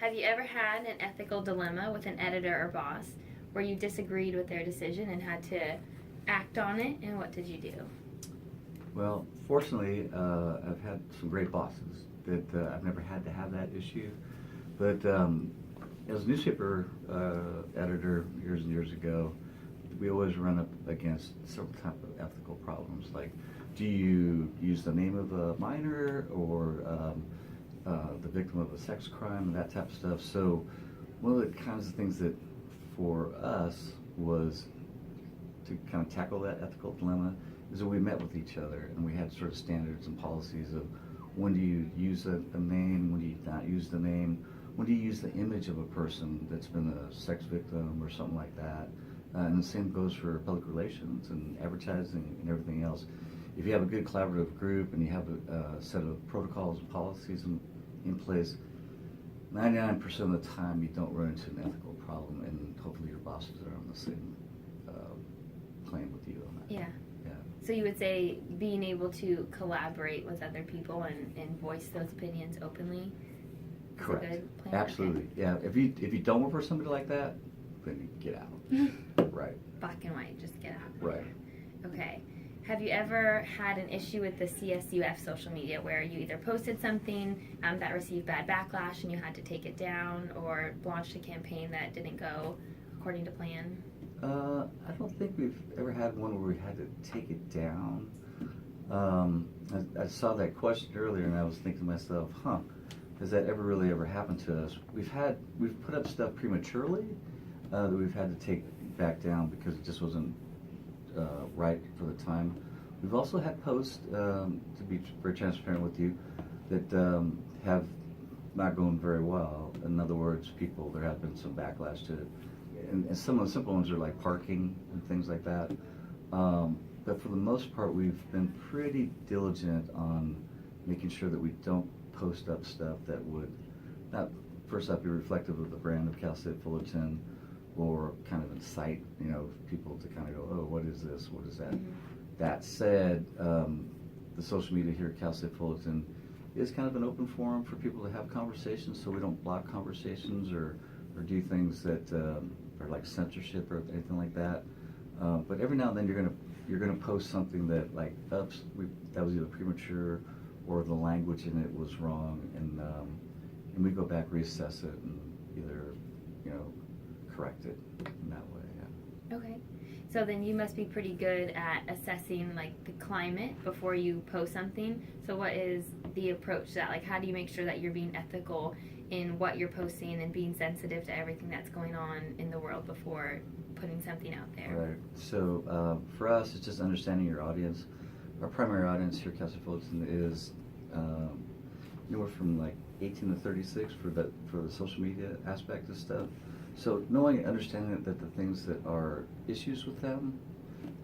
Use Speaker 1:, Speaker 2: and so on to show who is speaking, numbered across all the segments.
Speaker 1: Have you ever had an ethical dilemma with an editor or boss where you disagreed with their decision and had to act on it, and what did you do?
Speaker 2: Well, fortunately, I've had some great bosses that I've never had to have that issue. But as a newspaper editor years and years ago, we always run up against several types of ethical problems. Like, do you use the name of a minor or the victim of a sex crime and that type of stuff? So one of the kinds of things that for us was to kind of tackle that ethical dilemma is that we met with each other and we had sort of standards and policies of when do you use a name, when do you not use the name, when do you use the image of a person that's been a sex victim or something like that. And the same goes for public relations and advertising and everything else. If you have a good collaborative group and you have a set of protocols and policies in place, 99% of the time you don't run into an ethical problem, and hopefully your bosses are on the same plane with you on that.
Speaker 1: Yeah.
Speaker 2: Yeah.
Speaker 1: So you would say being able to collaborate with other people and voice those opinions openly is
Speaker 2: Correct.
Speaker 1: a good plan?
Speaker 2: Absolutely. Yeah. If you don't work for somebody like that, then you get out. Right.
Speaker 1: Black and white, just get out.
Speaker 2: Right.
Speaker 1: Okay. Have you ever had an issue with the CSUF social media where you either posted something that received bad backlash and you had to take it down, or launched a campaign that didn't go according to plan?
Speaker 2: I don't think we've ever had one where we had to take it down. I saw that question earlier and I was thinking to myself, has that ever happened to us? We've put up stuff prematurely that we've had to take back down because it just wasn't right for the time. We've also had posts, to be very transparent with you, that have not gone very well. In other words, there have been some backlash to it. And some of the simple ones are like parking and things like that. But for the most part, we've been pretty diligent on making sure that we don't post up stuff that would not, first off, be reflective of the brand of Cal State Fullerton, or kind of incite, people to kind of go, oh, what is this? What is that? Mm-hmm. That said, the social media here at Cal State Fullerton is kind of an open forum for people to have conversations, so we don't block conversations or do things that are like censorship or anything like that. But every now and then you're gonna post something that like, oops, that was either premature or the language in it was wrong, and we go back, reassess it, and either correct it in that way. Yeah.
Speaker 1: Okay. So then you must be pretty good at assessing like the climate before you post something. So what is the approach to that? Like, how do you make sure that you're being ethical in what you're posting and being sensitive to everything that's going on in the world before putting something out there?
Speaker 2: Right. So for us, it's just understanding your audience. Our primary audience here at Cal State Fullerton is anywhere from like 18 to 36 for the social media aspect of stuff. So knowing and understanding that the things that are issues with them,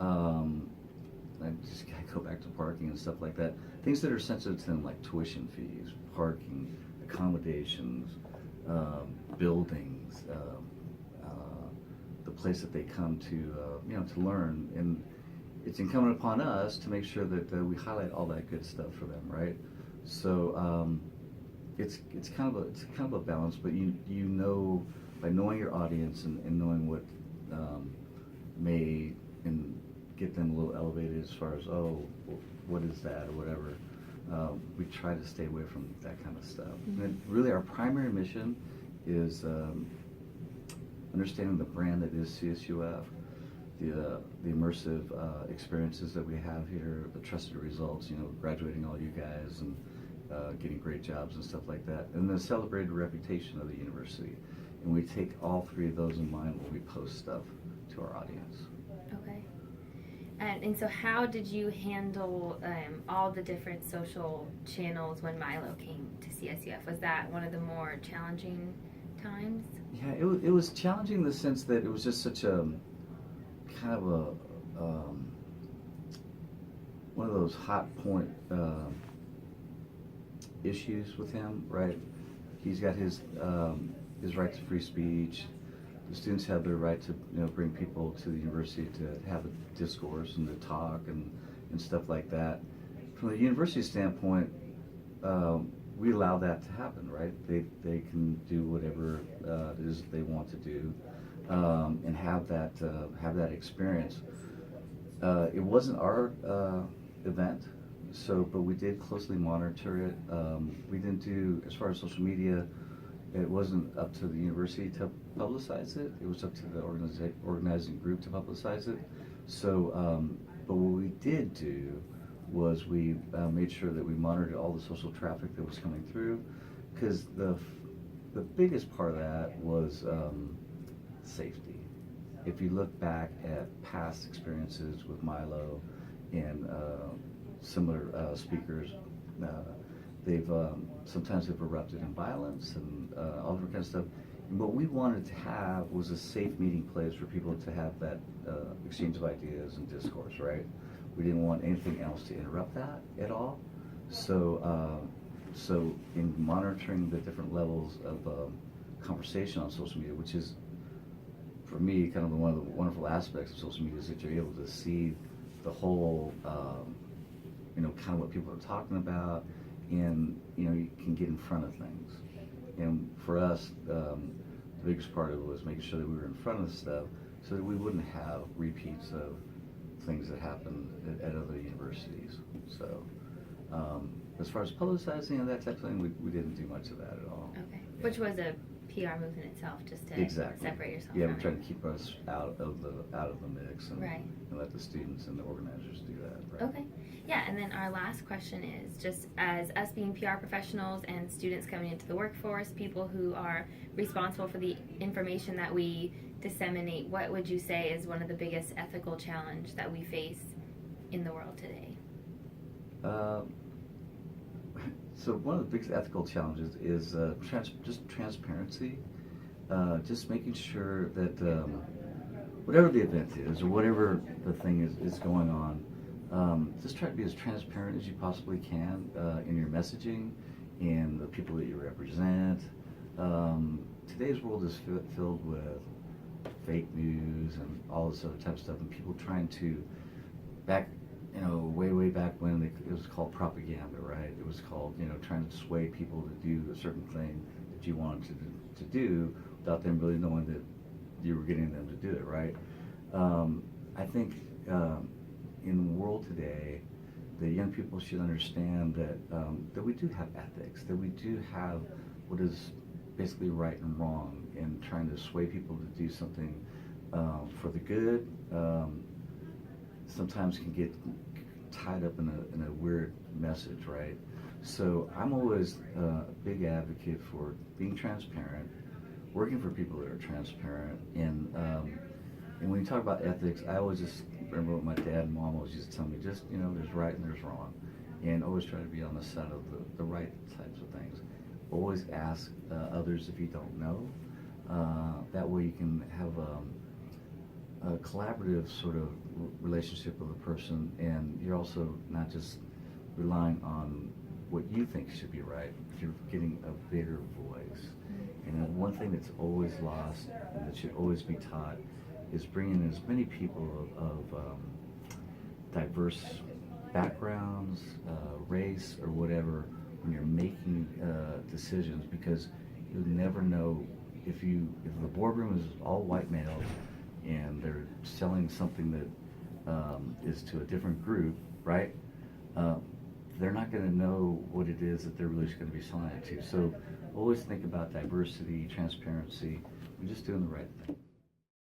Speaker 2: I just gotta go back to parking and stuff like that. Things that are sensitive to them, like tuition fees, parking, accommodations, buildings, the place that they come to, to learn. And it's incumbent upon us to make sure that we highlight all that good stuff for them, right? So it's kind of a balance, but by knowing your audience and knowing what may get them a little elevated as far as, oh, what is that or whatever, we try to stay away from that kind of stuff. Mm-hmm. And really our primary mission is understanding the brand that is CSUF, the immersive experiences that we have here, the trusted results, graduating all you guys and getting great jobs and stuff like that, and the celebrated reputation of the university. And we take all three of those in mind when we post stuff to our audience.
Speaker 1: Okay. And so how did you handle all the different social channels when Milo came to CSUF? Was that one of the more challenging times?
Speaker 2: Yeah, it was challenging in the sense that it was just such a kind of one of those hot point issues with him, right? He's got his right to free speech. The students have their right to bring people to the university to have a discourse and to talk and stuff like that. From the university standpoint, we allow that to happen, right? They can do whatever it is they want to do, and have that experience. It wasn't our event, but we did closely monitor it. We didn't do, as far as social media, it wasn't up to the university to publicize it. It was up to the organizing group to publicize it. But what we did do was we made sure that we monitored all the social traffic that was coming through, because the biggest part of that was safety. If you look back at past experiences with Milo and similar speakers, they've sometimes have erupted in violence and all different kinds of stuff. And what we wanted to have was a safe meeting place for people to have that exchange of ideas and discourse, right? We didn't want anything else to interrupt that at all. So in monitoring the different levels of conversation on social media, which is, for me, kind of one of the wonderful aspects of social media, is that you're able to see the whole, kind of what people are talking about, and, you can get in front of things. And for us, the biggest part of it was making sure that we were in front of the stuff so that we wouldn't have repeats of things that happened at other universities. So, as far as publicizing and that type of thing, we didn't do much of that at all.
Speaker 1: Okay.
Speaker 2: Yeah.
Speaker 1: Which was a PR move in itself, just to separate yourself
Speaker 2: Yeah,
Speaker 1: from
Speaker 2: we're trying
Speaker 1: it.
Speaker 2: to keep us out of the mix, and,
Speaker 1: Right.
Speaker 2: and let the students and the organizers do that. Right?
Speaker 1: Okay. Yeah, and then our last question is, just as us being PR professionals and students coming into the workforce, people who are responsible for the information that we disseminate, what would you say is one of the biggest ethical challenge that we face in the world today?
Speaker 2: So one of the biggest ethical challenges is just transparency. Just making sure that whatever the event is, or whatever the thing is going on, just try to be as transparent as you possibly can in your messaging and the people that you represent. Today's world is filled with fake news and all this other type of stuff, and people trying to way back when it was called propaganda, right? It was called, trying to sway people to do a certain thing that you wanted to do without them really knowing that you were getting them to do it, right? I think in the world today, the young people should understand that we do have ethics, that we do have what is basically right and wrong, and trying to sway people to do something for the good. Sometimes can get tied up in a weird message, right? So I'm always a big advocate for being transparent, working for people that are transparent, and when you talk about ethics, I always just remember what my dad and mom always used to tell me: just there's right and there's wrong, and always try to be on the side of the right types of things. Always ask others if you don't know. That way you can have a collaborative sort of relationship with a person, and you're also not just relying on what you think should be right, but you're getting a bigger voice. And one thing that's always lost and that should always be taught is bringing as many people of diverse backgrounds, race, or whatever, when you're making decisions, because you'll never know if the boardroom is all white males and they're selling something that is to a different group, right? They're not going to know what it is that they're really going to be selling it to. So always think about diversity, transparency, and just doing the right thing.